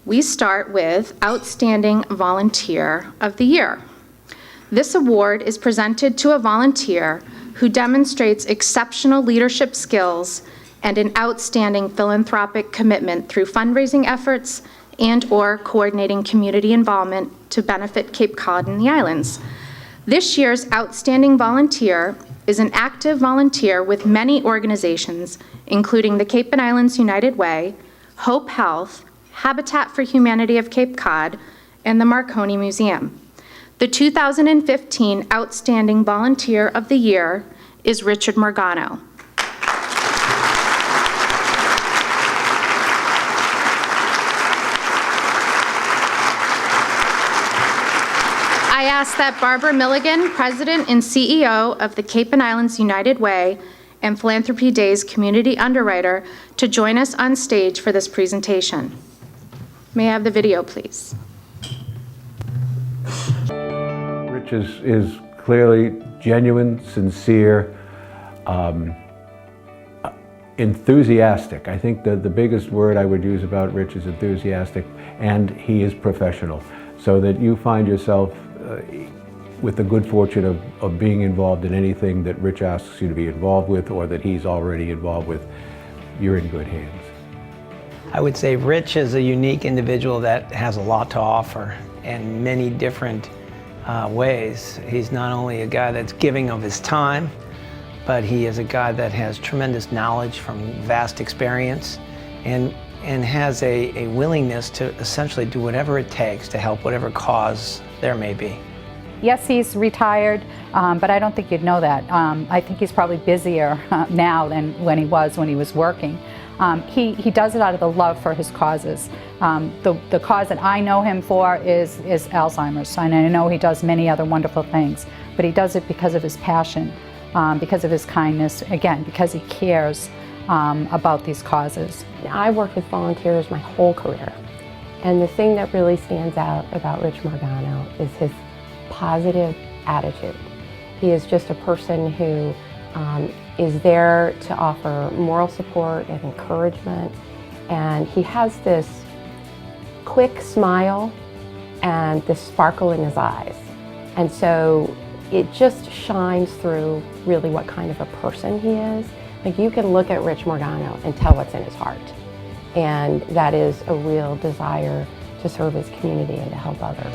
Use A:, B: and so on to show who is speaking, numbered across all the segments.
A: We start with Outstanding Volunteer of the Year. This award is presented to a volunteer who demonstrates exceptional leadership skills and an outstanding philanthropic commitment through fundraising efforts and/or coordinating community involvement to benefit Cape Cod and the islands. This year's Outstanding Volunteer is an active volunteer with many organizations, including the Cape and Islands United Way, Hope Health, Habitat for Humanity of Cape Cod, and the Marconi Museum. The 2015 Outstanding Volunteer of the Year is Richard Morgano. I ask that Barbara Milligan, President and CEO of the Cape and Islands United Way and Philanthropy Day's Community Underwriter, to join us on stage for this presentation. May I have the video, please?
B: Rich is clearly genuine, sincere, enthusiastic. I think that the biggest word I would use about Rich is enthusiastic, and he is professional. So that you find yourself with the good fortune of being involved in anything that Rich asks you to be involved with or that he's already involved with, you're in good hands.
C: I would say Rich is a unique individual that has a lot to offer in many different ways. He's not only a guy that's giving of his time, but he is a guy that has tremendous knowledge from vast experience and has a willingness to essentially do whatever it takes to help whatever cause there may be.
D: Yes, he's retired, but I don't think you'd know that. I think he's probably busier now than when he was working. He does it out of the love for his causes. The cause that I know him for is Alzheimer's, and I know he does many other wonderful things, but he does it because of his passion, because of his kindness, again, because he cares about these causes.
E: I worked with volunteers my whole career, and the thing that really stands out about Rich Morgano is his positive attitude. He is just a person who is there to offer moral support and encouragement, and he has this quick smile and this sparkle in his eyes, and so it just shines through really what kind of a person he is. Like, you can look at Rich Morgano and tell what's in his heart, and that is a real desire to serve his community and to help others.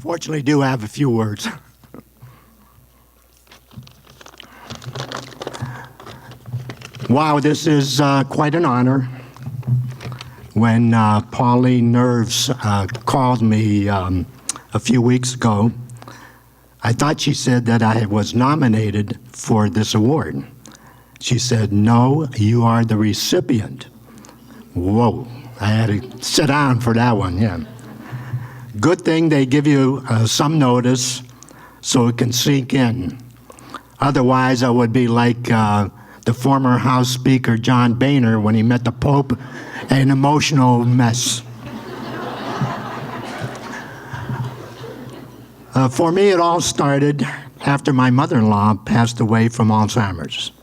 F: Fortunately, do have a few words. Wow, this is quite an honor. When Pauline Nerves called me a few weeks ago, I thought she said that I was nominated for this award. She said, "No, you are the recipient." Whoa, I had to sit down for that one, yeah. Good thing they give you some notice so it can sink in. Otherwise, I would be like the former House Speaker John Boehner when he met the Pope, an emotional mess. For me, it all started after my mother-in-law passed away from Alzheimer's.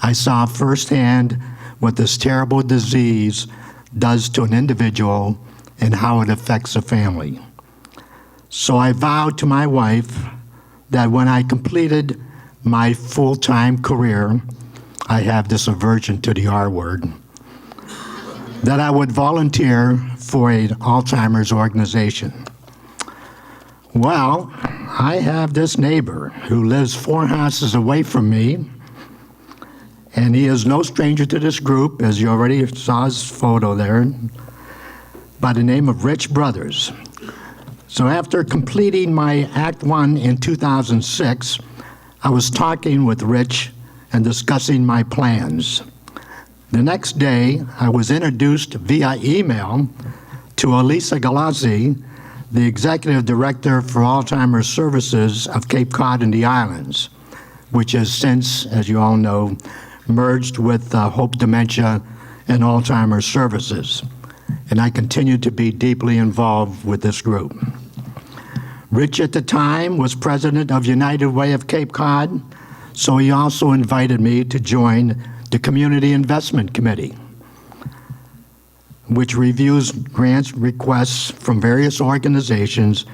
F: I saw firsthand what this terrible disease does to an individual and how it affects a family. So I vowed to my wife that when I completed my full-time career, I have this aversion to the R word, that I would volunteer for an Alzheimer's organization. Well, I have this neighbor who lives 4 houses away from me, and he is no stranger to this group, as you already saw his photo there, by the name of Rich Brothers. So after completing my Act 1 in 2006, I was talking with Rich and discussing my plans. The next day, I was introduced via email to Elisa Galazzi, the Executive Director for Alzheimer's Services of Cape Cod and the Islands, which has since, as you all know, merged with Hope Dementia and Alzheimer's Services. And I continue to be deeply involved with this group. Rich at the time was president of United Way of Cape Cod, so he also invited me to join the Community Investment Committee, which reviews grants requests from various organizations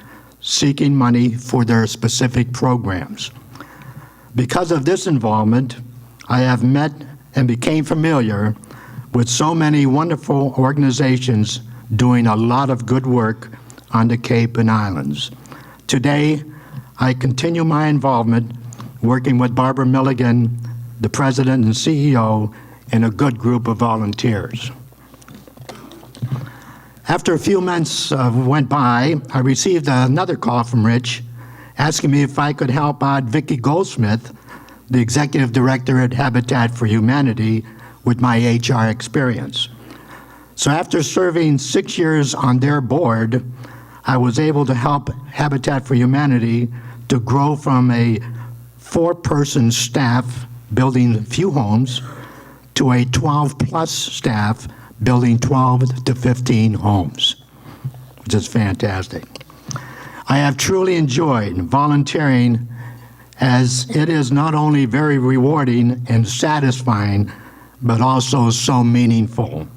F: seeking money for their specific programs. Because of this involvement, I have met and became familiar with so many wonderful organizations doing a lot of good work on the Cape and Islands. Today, I continue my involvement working with Barbara Milligan, the president and CEO, and a good group of volunteers. After a few months went by, I received another call from Rich asking me if I could help out Vicki Goldsmith, the executive director at Habitat for Humanity, with my HR experience. So after serving 6 years on their board, I was able to help Habitat for Humanity to grow from a 4-person staff building a few homes to a 12-plus staff building 12 to 15 homes, which is fantastic. I have truly enjoyed volunteering, as it is not only very rewarding and satisfying, but also so meaningful.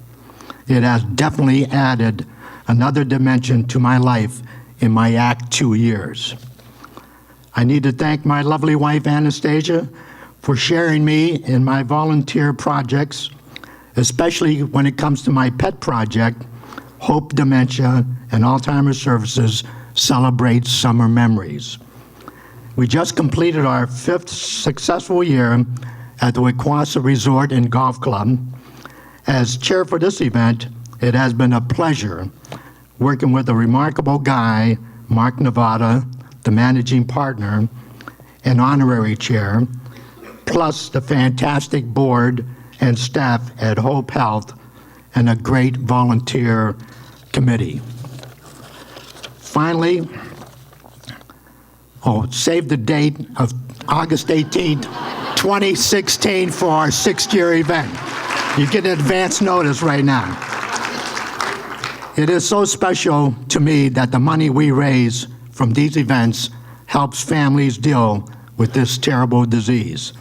F: It has definitely added another dimension to my life in my Act 2 years. I need to thank my lovely wife, Anastasia, for sharing me in my volunteer projects, especially when it comes to my pet project, Hope Dementia and Alzheimer's Services Celebrate Summer Memories. We just completed our 5th successful year at the Wequassa Resort and Golf Club. As chair for this event, it has been a pleasure working with a remarkable guy, Mark Nevada, the managing partner and honorary chair, plus the fantastic board and staff at Hope Health and a great volunteer committee. Finally, save the date of August 18th, 2016 for our 6th year event. You get advance notice right now. It is so special to me that the money we raise from these events helps families deal with this terrible disease.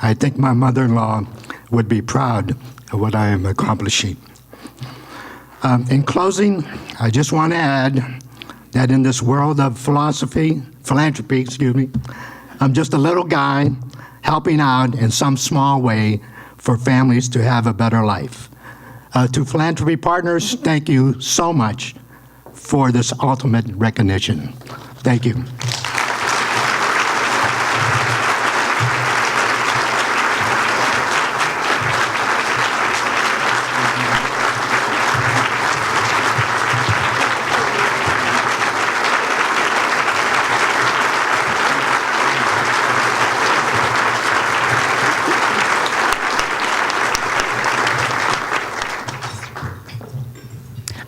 F: I think my mother-in-law would be proud of what I am accomplishing. In closing, I just want to add that in this world of philanthropy, I'm just a little guy helping out in some small way for families to have a better life. To philanthropy partners, thank you so much for this ultimate recognition. Thank you.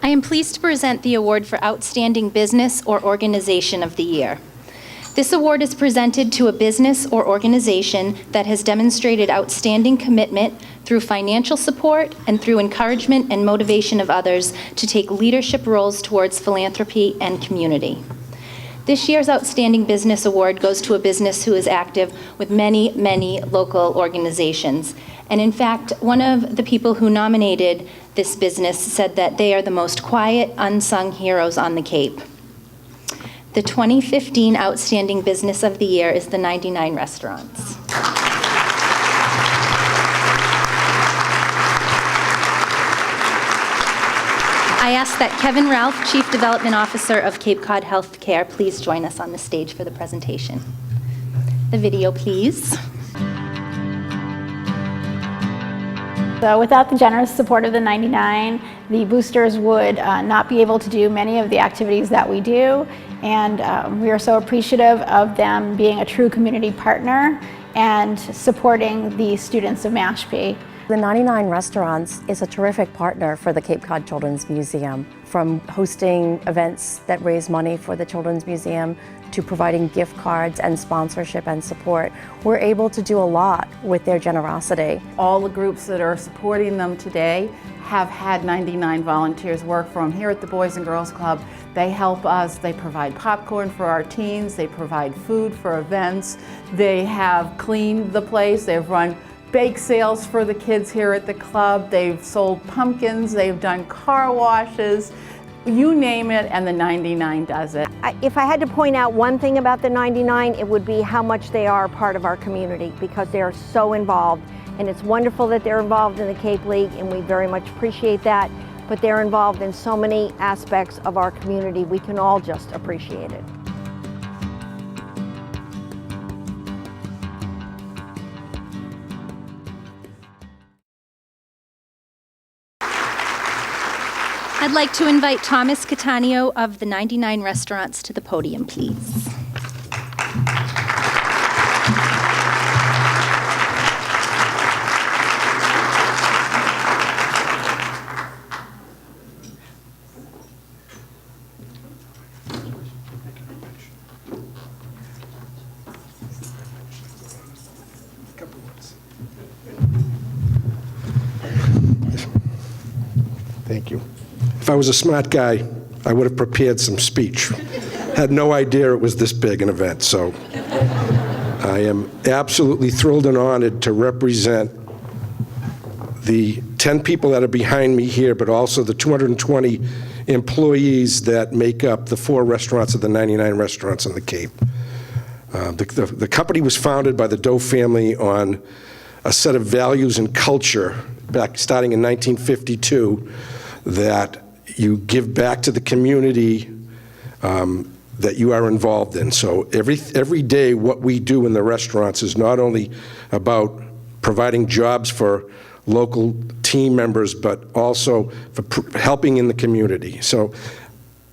G: I am pleased to present the award for Outstanding Business or Organization of the Year. This award is presented to a business or organization that has demonstrated outstanding commitment through financial support and through encouragement and motivation of others to take leadership roles towards philanthropy and community. This year's Outstanding Business Award goes to a business who is active with many, many local organizations. And in fact, one of the people who nominated this business said that they are the most quiet, unsung heroes on the Cape. The 2015 Outstanding Business of the Year is the 99 Restaurants. I ask that Kevin Ralph, Chief Development Officer of Cape Cod Healthcare, please join us on the stage for the presentation. The video, please.
H: So without the generous support of the 99, the boosters would not be able to do many of the activities that we do, and we are so appreciative of them being a true community partner and supporting the students of Mashpee.
I: The 99 Restaurants is a terrific partner for the Cape Cod Children's Museum. from hosting events that raise money for the Children's Museum to providing gift cards and sponsorship and support. We're able to do a lot with their generosity.
J: All the groups that are supporting them today have had 99 volunteers work for them. Here at the Boys and Girls Club, they help us. They provide popcorn for our teens. They provide food for events. They have cleaned the place. They've run bake sales for the kids here at the club. They've sold pumpkins. They've done car washes. You name it, and the 99 does it.
K: If I had to point out one thing about the 99, it would be how much they are a part of our community, because they are so involved. And it's wonderful that they're involved in the Cape League, and we very much appreciate that. But they're involved in so many aspects of our community, we can all just appreciate it.
G: I'd like to invite Thomas Catania of the 99 Restaurants to the podium, please.
L: Thank you. If I was a smart guy, I would have prepared some speech. Had no idea it was this big an event, so I am absolutely thrilled and honored to represent the 10 people that are behind me here, but also the 220 employees that make up the 4 restaurants of the 99 restaurants on the Cape. The company was founded by the Doe family on a set of values and culture back starting in 1952 that you give back to the community that you are involved in. So every day what we do in the restaurants is not only about providing jobs for local team members, but also for helping in the community. So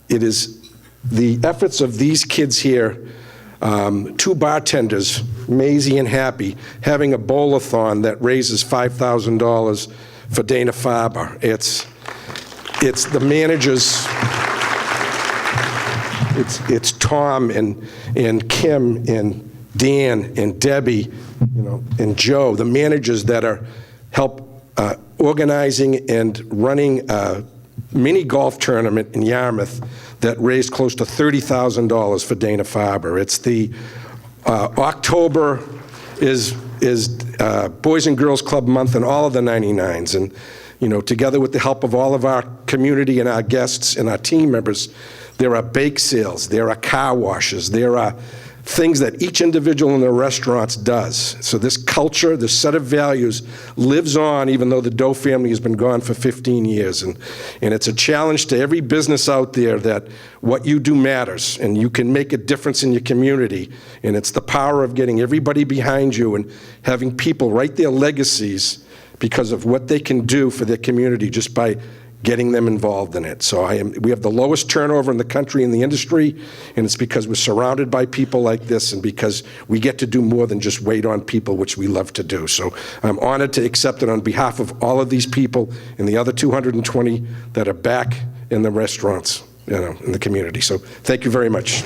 L: it is the efforts of these kids here, 2 bartenders, Maisie and Happy, having a bowl-a-thon that raises $5,000 for Dana-Farber. It's the managers, it's Tom and Kim and Dan and Debbie, and Joe, the managers that are help organizing and running a mini golf tournament in Yarmouth that raised close to $30,000 for Dana-Farber. It's the October is Boys and Girls Club month in all of the 99s, and together with the help of all of our community and our guests and our team members, there are bake sales, there are car washes, there are things that each individual in the restaurants does. So this culture, this set of values lives on even though the Doe family has been gone for 15 years. And it's a challenge to every business out there that what you do matters and you can make a difference in your community. And it's the power of getting everybody behind you and having people write their legacies because of what they can do for their community just by getting them involved in it. So we have the lowest turnover in the country in the industry, and it's because we're surrounded by people like this and because we get to do more than just wait on people, which we love to do. So I'm honored to accept it on behalf of all of these people and the other 220 that are back in the restaurants, in the community. So thank you very much.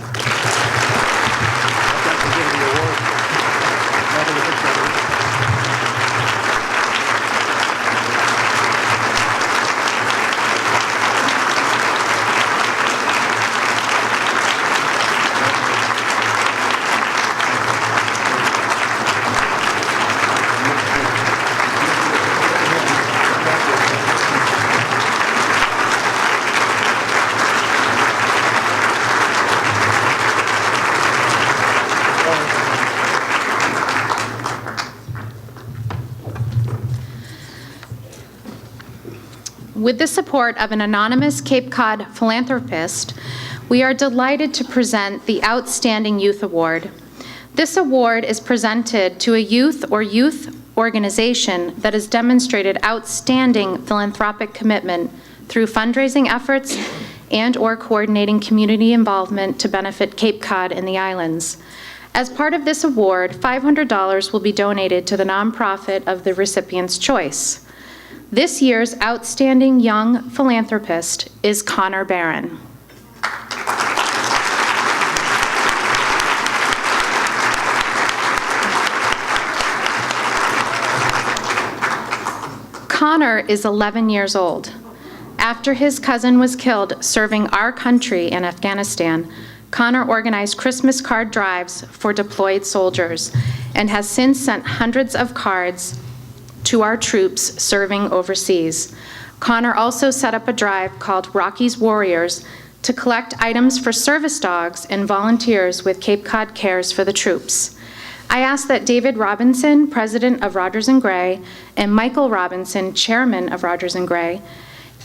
A: With the support of an anonymous Cape Cod philanthropist, we are delighted to present the Outstanding Youth Award. This award is presented to a youth or youth organization that has demonstrated outstanding philanthropic commitment through fundraising efforts and/or coordinating community involvement to benefit Cape Cod and the islands. As part of this award, $500 will be donated to the nonprofit of the recipient's choice. This year's Outstanding Young Philanthropist is Connor Barron. Connor is 11 years old. After his cousin was killed serving our country in Afghanistan, Connor organized Christmas card drives for deployed soldiers and has since sent hundreds of cards to our troops serving overseas. Connor also set up a drive called Rocky's Warriors to collect items for service dogs and volunteers with Cape Cod Cares for the troops. I ask that David Robinson, president of Rogers & Gray, and Michael Robinson, chairman of Rogers & Gray,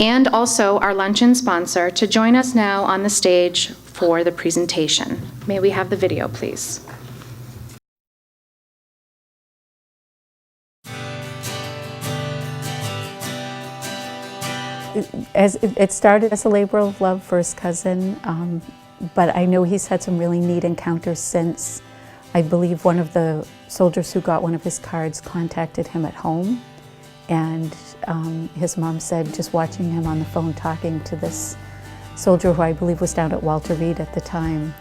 A: and also our luncheon sponsor, to join us now on the stage for the presentation. May we have the video, please?
M: It started as a labor of love for his cousin, but I know he's had some really neat encounters since. I believe one of the soldiers who got one of his cards contacted him at home, and his mom said just watching him on the phone talking to this soldier who I believe was down at Walter Reed at the time,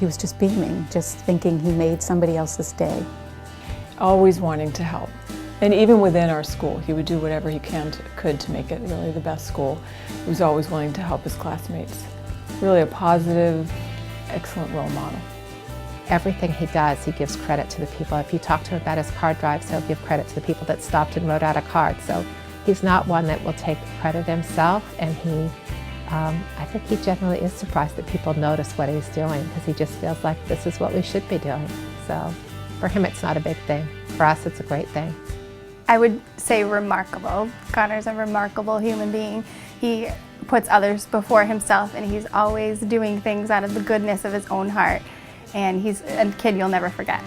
M: he was just beaming, just thinking he made somebody else's day.
N: Always wanting to help. And even within our school, he would do whatever he could to make it really the best school. He was always willing to help his classmates. Really a positive, excellent role model.
E: Everything he does, he gives credit to the people. If you talk to him about his card drives, he'll give credit to the people that stopped and wrote out a card. So he's not one that will take credit himself, and I think he generally is surprised that people notice what he's doing, because he just feels like this is what we should be doing. So for him, it's not a big thing. For us, it's a great thing.
O: I would say remarkable. Connor's a remarkable human being. He puts others before himself, and he's always doing things out of the goodness of his own heart. And he's a kid you'll never forget.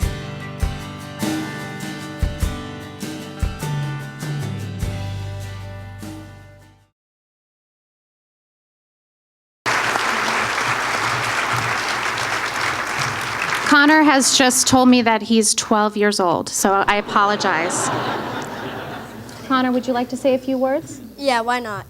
A: Connor has just told me that he's 12 years old, so I apologize. Connor, would you like to say a few words?
P: Yeah, why not?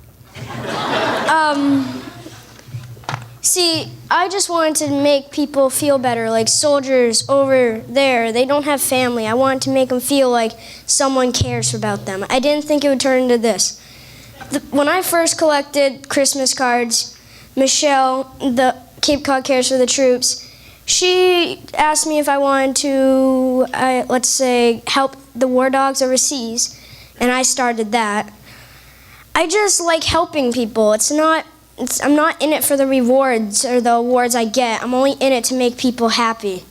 P: See, I just wanted to make people feel better, like soldiers over there, they don't have family. I wanted to make them feel like someone cares about them. I didn't think it would turn into this. When I first collected Christmas cards, Michelle, the Cape Cod Cares for the Troops, she asked me if I wanted to, let's say, help the war dogs overseas, and I started that. I just like helping people. I'm not in it for the rewards or the awards I get. I'm only in it to make people happy.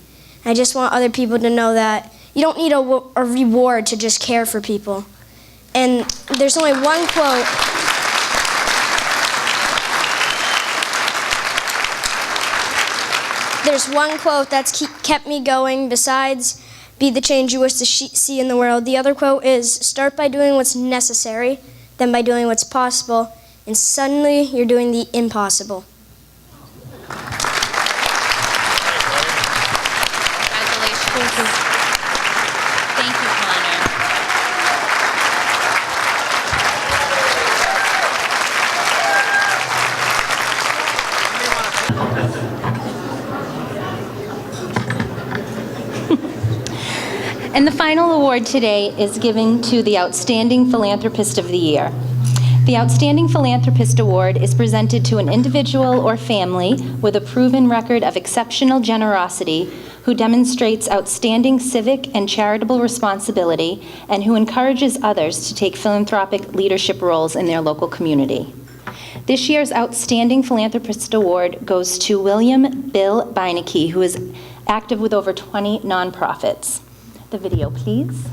P: I just want other people to know that you don't need a reward to just care for people. And there's only one quote. There's one quote that's kept me going besides be the change you wish to see in the world. The other quote is, start by doing what's necessary, then by doing what's possible, and suddenly you're doing the impossible.
Q: Congratulations. Thank you, Connor.
G: And the final award today is given to the Outstanding Philanthropist of the Year. The Outstanding Philanthropist Award is presented to an individual or family with a proven record of exceptional generosity who demonstrates outstanding civic and charitable responsibility and who encourages others to take philanthropic leadership roles in their local community. This year's Outstanding Philanthropist Award goes to William Bill Beinecke, who is active with over 20 nonprofits. The video, please.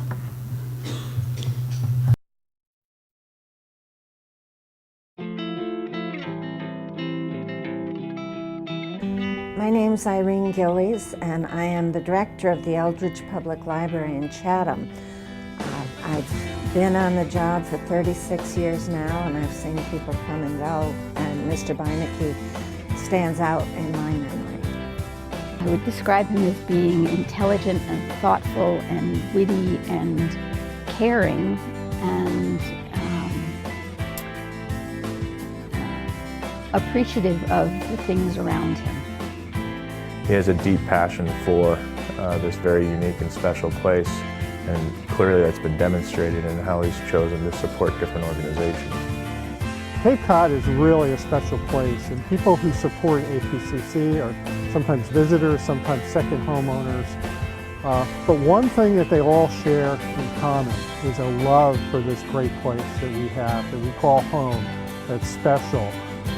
R: My name's Irene Gillies, and I am the director of the Eldridge Public Library in Chatham. I've been on the job for 36 years now, and I've seen people come and go, and Mr. Beinecke stands out in my memory.
S: I would describe him as being intelligent and thoughtful and witty and caring, and appreciative of the things around him.
T: He has a deep passion for this very unique and special place, and clearly that's been demonstrated in how he's chosen to support different organizations.
U: Cape Cod is really a special place, and people who support APCC are sometimes visitors, sometimes second homeowners. But one thing that they all share in common is a love for this great place that we have, that we call home, that's special,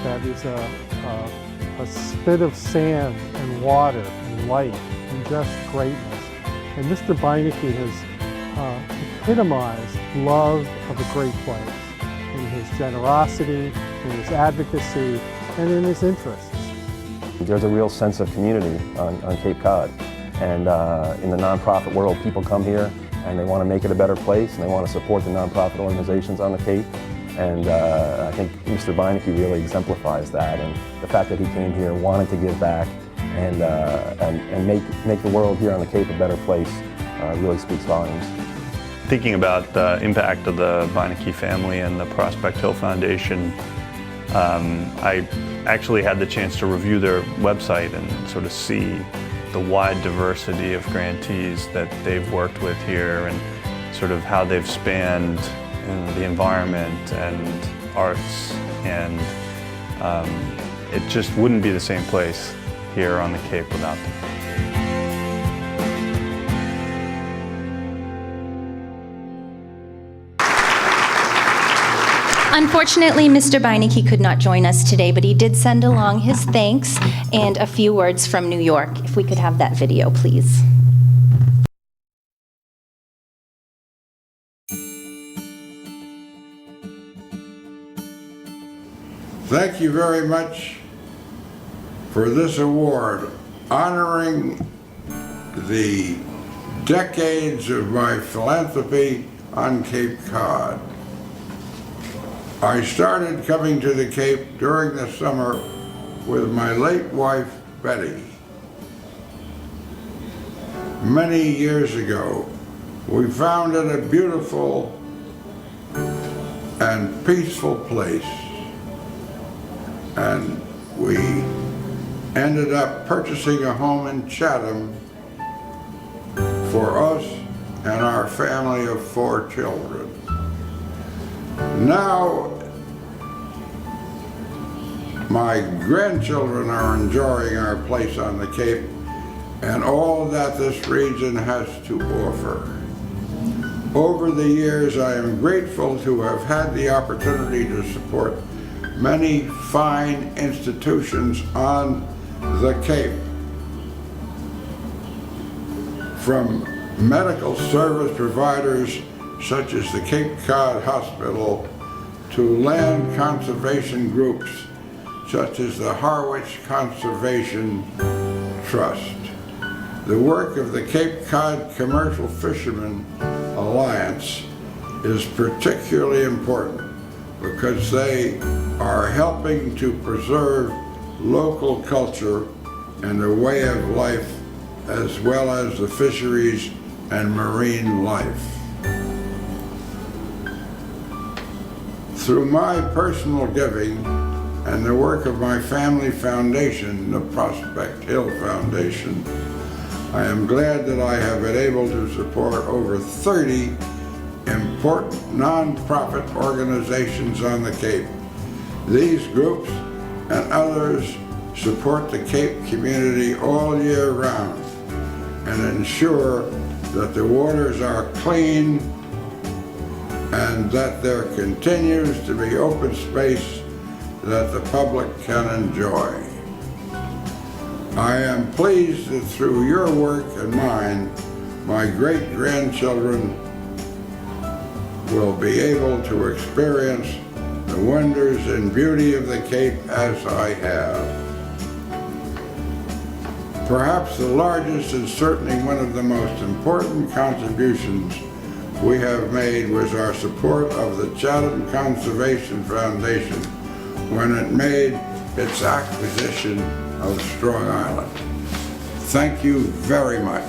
U: that is a spit of sand and water and light and just greatness. And Mr. Beinecke has epitomized love of a great place in his generosity, in his advocacy, and in his interests.
V: There's a real sense of community on Cape Cod. And in the nonprofit world, people come here and they want to make it a better place, and they want to support the nonprofit organizations on the Cape. And I think Mr. Beinecke really exemplifies that. And the fact that he came here, wanted to give back, and make the world here on the Cape a better place really speaks volumes.
W: Thinking about the impact of the Beinecke family and the Prospect Hill Foundation, I actually had the chance to review their website and sort of see the wide diversity of grantees that they've worked with here, and sort of how they've spanned the environment and arts, and it just wouldn't be the same place here on the Cape without them.
G: Unfortunately, Mr. Beinecke could not join us today, but he did send along his thanks and a few words from New York. If we could have that video, please.
X: Thank you very much for this award, honoring the decades of my philanthropy on Cape Cod. I started coming to the Cape during the summer with my late wife, Betty. Many years ago, we found it a beautiful and peaceful place, and we ended up purchasing a home in Chatham for us and our family of 4 children. Now, my grandchildren are enjoying our place on the Cape and all that this region has to offer. Over the years, I am grateful to have had the opportunity to support many fine institutions on the Cape, from medical service providers such as the Cape Cod Hospital to land conservation groups such as the Harwich Conservation Trust. The work of the Cape Cod Commercial Fishermen Alliance is particularly important because they are helping to preserve local culture and the way of life, as well as the fisheries and marine life. Through my personal giving and the work of my family foundation, the Prospect Hill Foundation, I am glad that I have been able to support over 30 important nonprofit organizations on the Cape. These groups and others support the Cape community all year round and ensure that the waters are clean and that there continues to be open space that the public can enjoy. I am pleased that through your work and mine, my great-grandchildren will be able to experience the wonders and beauty of the Cape as I have. Perhaps the largest and certainly one of the most important contributions we have made was our support of the Chatham Conservation Foundation when it made its acquisition of Strong Island. Thank you very much.